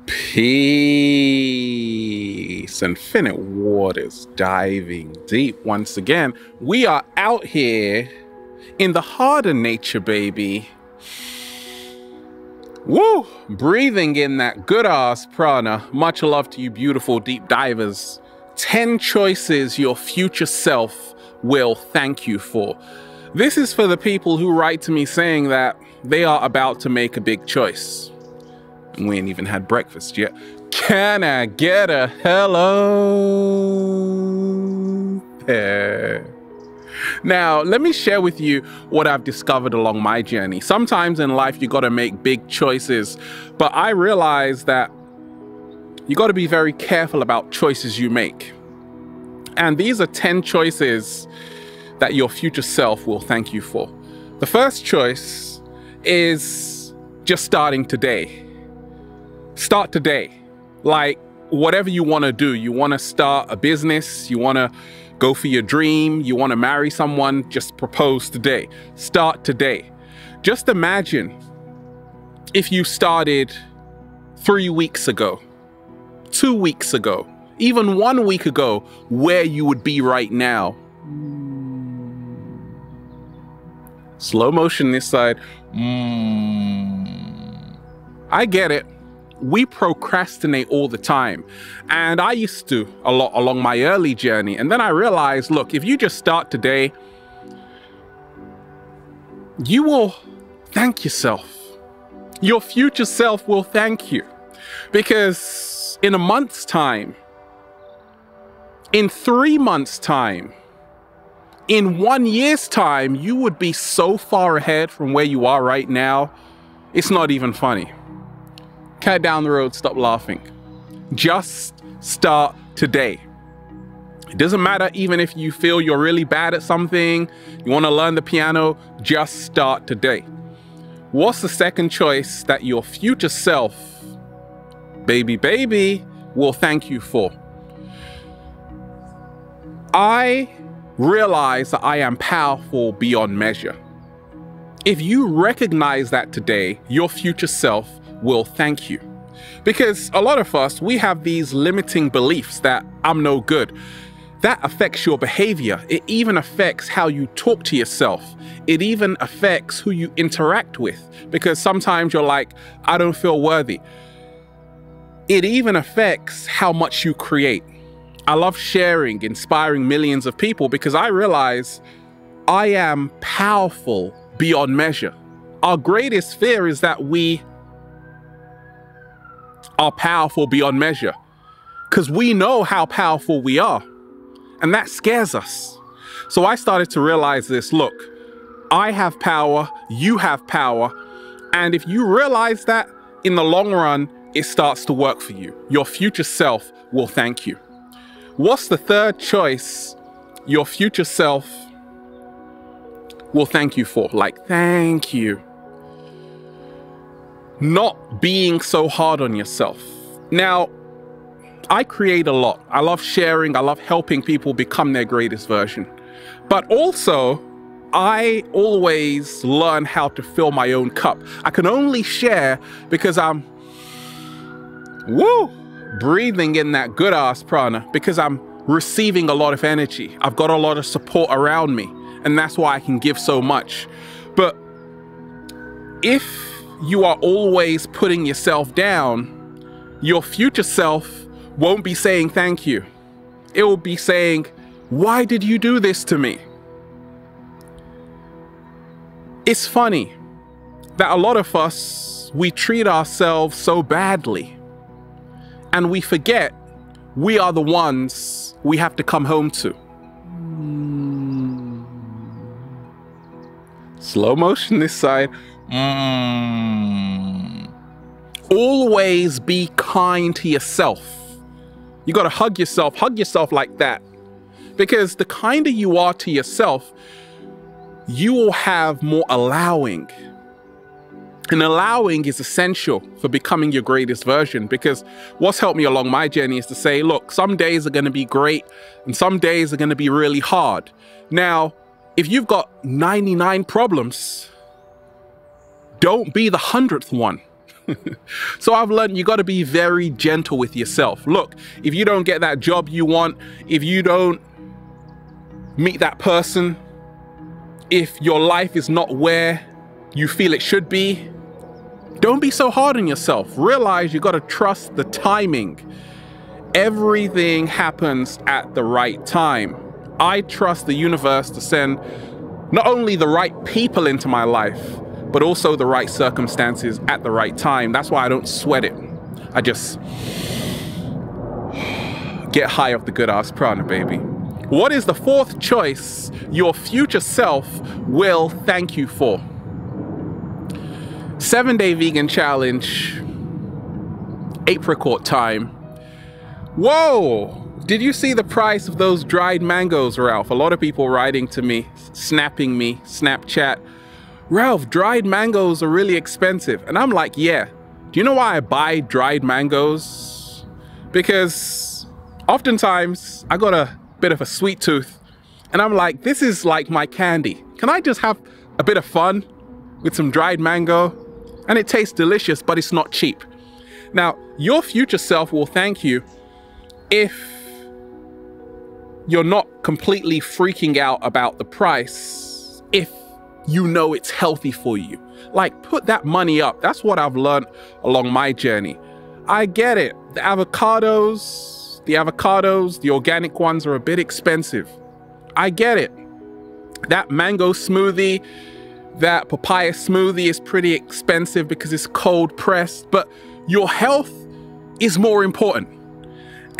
Peace. Infinite waters diving deep once again. We are out here in the harder nature, baby. Woo! Breathing in that good ass prana. Much love to you, beautiful deep divers. 10 choices your future self will thank you for. This is for the people who write to me saying that they are about to make a big choice. And we ain't even had breakfast yet. Can I get a hello there? Now, let me share with you what I've discovered along my journey. Sometimes in life, you got to make big choices, but I realized that you got to be very careful about choices you make. And these are 10 choices that your future self will thank you for. The first choice is just starting today. Start today. Like whatever you want to do, you want to start a business, you want to go for your dream, you want to marry someone, just propose today. Start today. Just imagine if you started 3 weeks ago, 2 weeks ago, even 1 week ago, where you would be right now. Slow motion this side. I get it. We procrastinate all the time. And I used to a lot along my early journey. And then I realized, look, if you just start today, you will thank yourself. Your future self will thank you. Because in a month's time, in 3 months' time, in 1 year's time, you would be so far ahead from where you are right now. It's not even funny. Cat down the road, stop laughing. Just start today. It doesn't matter even if you feel you're really bad at something, you want to learn the piano, just start today. What's the second choice that your future self, baby, will thank you for? I realize that I am powerful beyond measure. If you recognize that today, your future self will thank you. Because a lot of us, we have these limiting beliefs that I'm no good. That affects your behavior. It even affects how you talk to yourself. It even affects who you interact with. Because sometimes you're like, I don't feel worthy. It even affects how much you create. I love sharing, inspiring millions of people because I realize I am powerful beyond measure. Our greatest fear is that we are powerful beyond measure because we know how powerful we are, and that scares us. So I started to realize this. Look, I have power, you have power, and if you realize that, in the long run, it starts to work for you. Your future self will thank you. What's the third choice your future self will thank you for? Like, thank you. Not being so hard on yourself. Now, I create a lot. I love sharing. I love helping people become their greatest version. But also, I always learn how to fill my own cup. I can only share because I'm, breathing in that good ass prana, because I'm receiving a lot of energy. I've got a lot of support around me, and that's why I can give so much. But if you are always putting yourself down, your future self won't be saying thank you. It will be saying, why did you do this to me? It's funny that a lot of us, we treat ourselves so badly, and we forget we are the ones we have to come home to. Slow motion this side. Always be kind to yourself. You got to hug yourself like that. Because the kinder you are to yourself, you will have more allowing. And allowing is essential for becoming your greatest version, because what's helped me along my journey is to say, look, some days are going to be great and some days are going to be really hard. Now, if you've got 99 problems, don't be the 100th one. So I've learned you got to be very gentle with yourself. Look, if you don't get that job you want, if you don't meet that person, if your life is not where you feel it should be, don't be so hard on yourself. Realize you got to trust the timing. Everything happens at the right time. I trust the universe to send not only the right people into my life, but also the right circumstances at the right time. That's why I don't sweat it. I just get high off the good ass prana, baby. What is the fourth choice your future self will thank you for? 7-day vegan challenge, apricot time. Whoa! Did you see the price of those dried mangoes, Ralph? A lot of people writing to me, snapping me, Snapchat. Ralph, dried mangoes are really expensive. And I'm like, yeah. Do you know why I buy dried mangoes? Because oftentimes I got a bit of a sweet tooth and I'm like, this is like my candy. Can I just have a bit of fun with some dried mango? And it tastes delicious, but it's not cheap. Now, your future self will thank you if you're not completely freaking out about the price, if you know it's healthy for you. Like, put that money up. That's what I've learned along my journey. I get it. The avocados, the organic ones are a bit expensive. I get it. That mango smoothie, that papaya smoothie is pretty expensive because it's cold pressed, but your health is more important.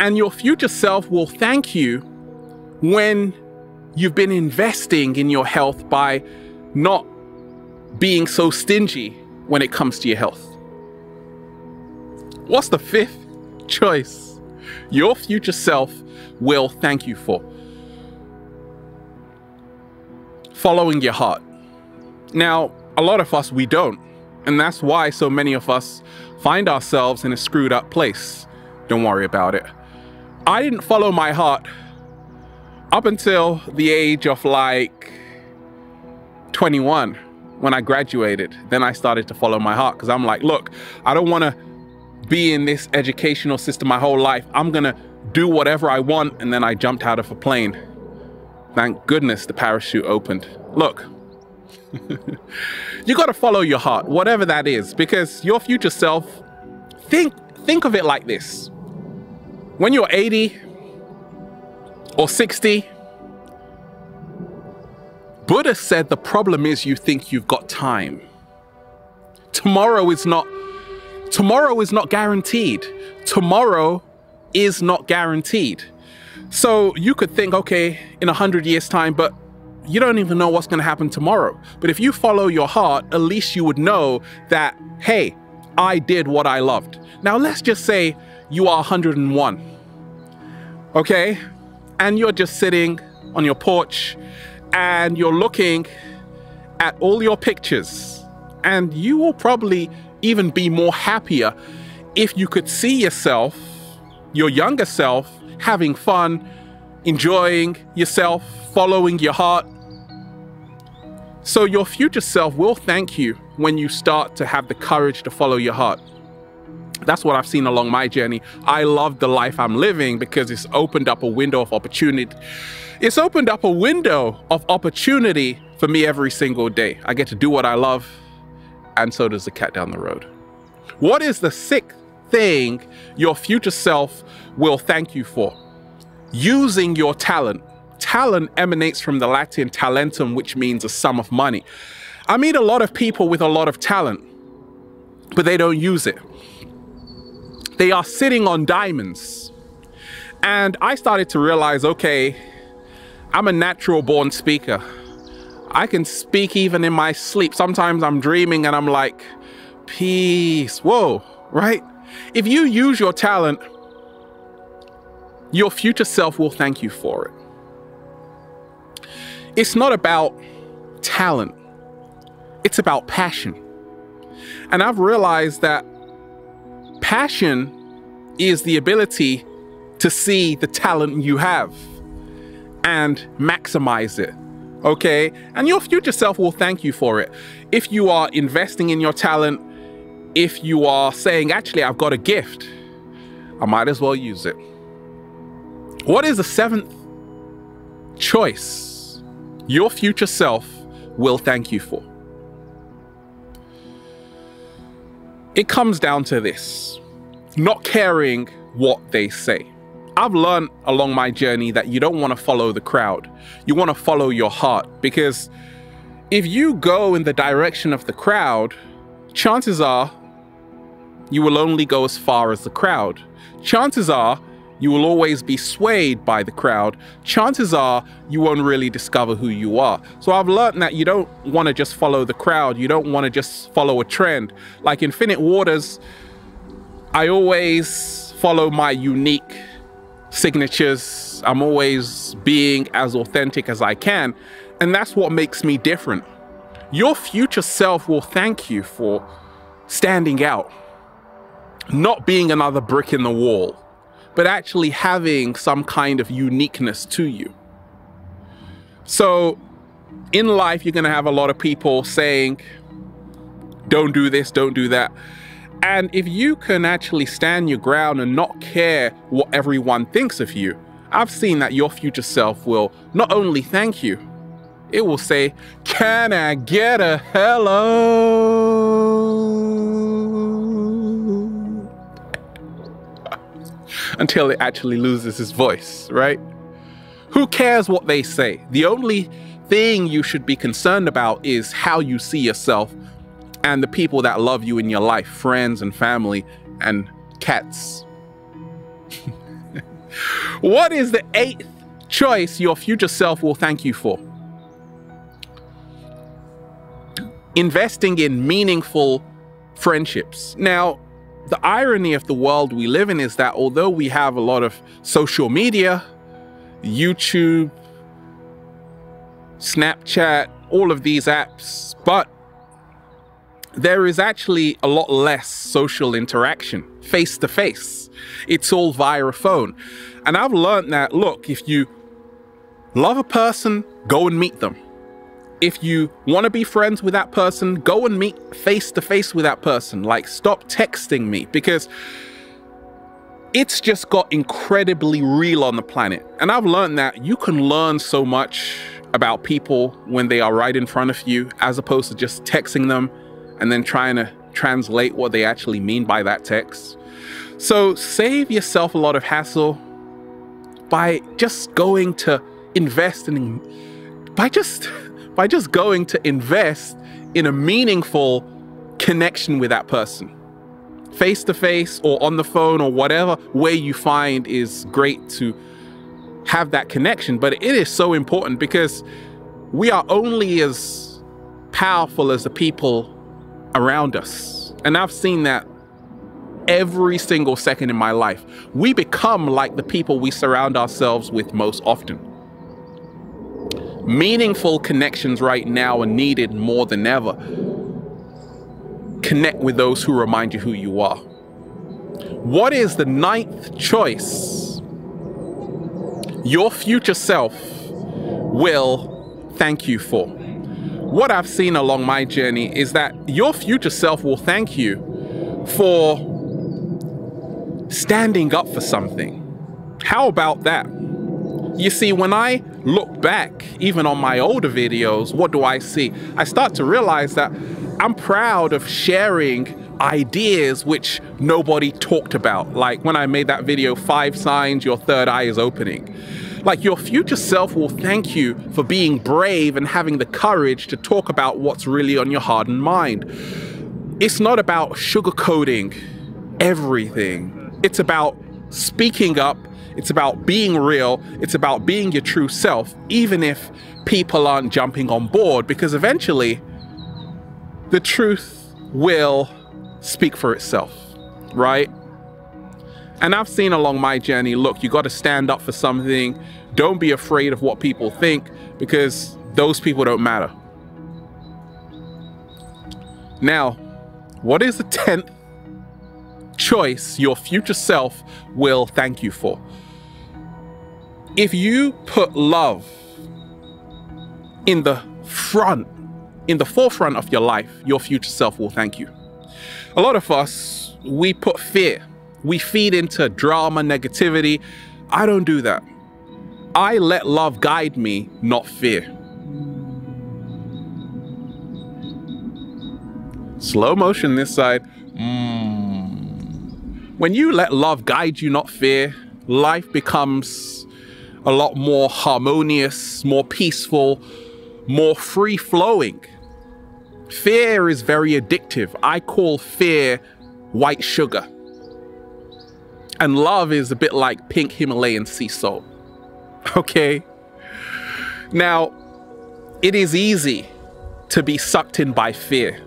And your future self will thank you when you've been investing in your health by not being so stingy when it comes to your health. What's the fifth choice your future self will thank you for? Following your heart. Now, a lot of us, we don't. And that's why so many of us find ourselves in a screwed up place. Don't worry about it. I didn't follow my heart up until the age of like 21 when I graduated. Then I started to follow my heart because I'm like, look, I don't want to be in this educational system my whole life. I'm going to do whatever I want. And then I jumped out of a plane. Thank goodness the parachute opened. Look, you got to follow your heart, whatever that is, because your future self, think of it like this. When you're 80 or 60, Buddha said the problem is you think you've got time. Tomorrow is not guaranteed. Tomorrow is not guaranteed. So you could think, okay, in 100 years' time, but you don't even know what's going to happen tomorrow. But if you follow your heart, at least you would know that, hey, I did what I loved. Now, let's just say you are 101, okay? And you're just sitting on your porch and you're looking at all your pictures, and you will probably even be more happier if you could see yourself, your younger self, having fun, enjoying yourself, following your heart. So your future self will thank you when you start to have the courage to follow your heart. That's what I've seen along my journey. I love the life I'm living because it's opened up a window of opportunity. It's opened up a window of opportunity for me every single day. I get to do what I love, and so does the cat down the road. What is the sixth thing your future self will thank you for? Using your talent. Talent emanates from the Latin talentum, which means a sum of money. I meet a lot of people with a lot of talent, but they don't use it. They are sitting on diamonds. And I started to realize, okay, I'm a natural born speaker. I can speak even in my sleep. Sometimes I'm dreaming and I'm like, peace, whoa, right? If you use your talent, your future self will thank you for it. It's not about talent. It's about passion. And I've realized that passion is the ability to see the talent you have and maximize it, okay? And your future self will thank you for it. If you are investing in your talent, If you are saying, actually, I've got a gift, I might as well use it. What is the seventh choice your future self will thank you for? It comes down to this: not caring what they say. I've learned along my journey that you don't want to follow the crowd. You want to follow your heart, because if you go in the direction of the crowd, chances are you will only go as far as the crowd. Chances are you will always be swayed by the crowd. Chances are you won't really discover who you are. So I've learned that you don't want to just follow the crowd. You don't want to just follow a trend. Like Infinite Waters, I always follow my unique signatures. I'm always being as authentic as I can. And that's what makes me different. Your future self will thank you for standing out, not being another brick in the wall, but actually having some kind of uniqueness to you. So in life, you're going to have a lot of people saying, don't do this, don't do that. And if you can actually stand your ground and not care what everyone thinks of you, I've seen that your future self will not only thank you, it will say, can I get a hello? Until it actually loses its voice, right? Who cares what they say? The only thing you should be concerned about is how you see yourself and the people that love you in your life, friends and family and cats. What is the eighth choice your future self will thank you for? Investing in meaningful friendships. Now, the irony of the world we live in is that although we have a lot of social media, YouTube, Snapchat, all of these apps, but there is actually a lot less social interaction, face to face. It's all via a phone. And I've learned that, look, if you love a person, go and meet them. If you want to be friends with that person, go and meet face to face with that person. Like, stop texting me, because it's just got incredibly real on the planet. And I've learned that you can learn so much about people when they are right in front of you, as opposed to just texting them and then trying to translate what they actually mean by that text. So save yourself a lot of hassle by just going to invest in, by just going to invest in a meaningful connection with that person, face to face or on the phone or whatever way you find is great to have that connection. But it is so important, because we are only as powerful as the people around us. And I've seen that every single second in my life. We become like the people we surround ourselves with most often. Meaningful connections right now are needed more than ever. Connect with those who remind you who you are. What is the ninth choice your future self will thank you for? What I've seen along my journey is that your future self will thank you for standing up for something. How about that? You see, when I look back, even on my older videos, what do I see? I start to realize that I'm proud of sharing ideas which nobody talked about. Like when I made that video, 5 signs your third eye is opening. Like, your future self will thank you for being brave and having the courage to talk about what's really on your heart and mind. It's not about sugarcoating everything. It's about speaking up. It's about being real. It's about being your true self, even if people aren't jumping on board, because eventually the truth will speak for itself, right? And I've seen along my journey, look, you got to stand up for something. Don't be afraid of what people think, because those people don't matter. Now, what is the 10th choice your future self will thank you for? If you put love in the forefront of your life, your future self will thank you. A lot of us, we put fear. We feed into drama, negativity. I don't do that. I let love guide me, not fear. Slow motion this side. When you let love guide you, not fear, life becomes a lot more harmonious, more peaceful, more free-flowing. Fear is very addictive. I call fear white sugar. And love is a bit like pink Himalayan sea salt. Okay? Now, it is easy to be sucked in by fear,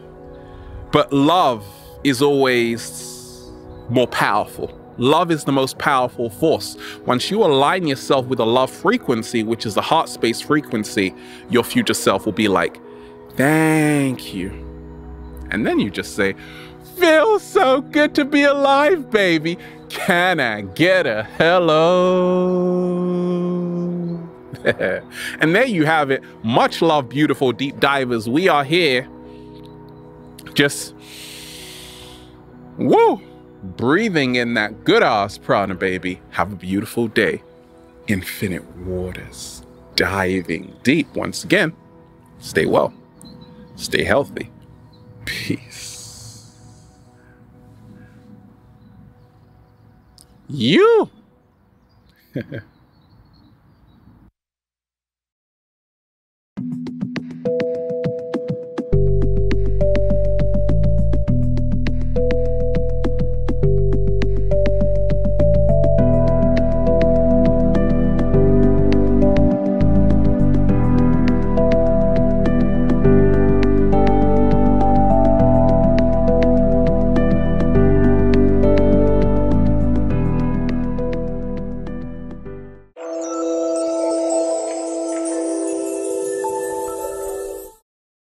but love is always more powerful. Love is the most powerful force. Once you align yourself with a love frequency, which is the heart space frequency, your future self will be like, thank you. And then you just say, feels so good to be alive, baby. Can I get a hello? And there you have it. Much love, beautiful deep divers. We are here. Just, woo, breathing in that good ass prana, baby. Have a beautiful day. Infinite waters. Diving deep. Once again, stay well. Stay healthy. Peace. You.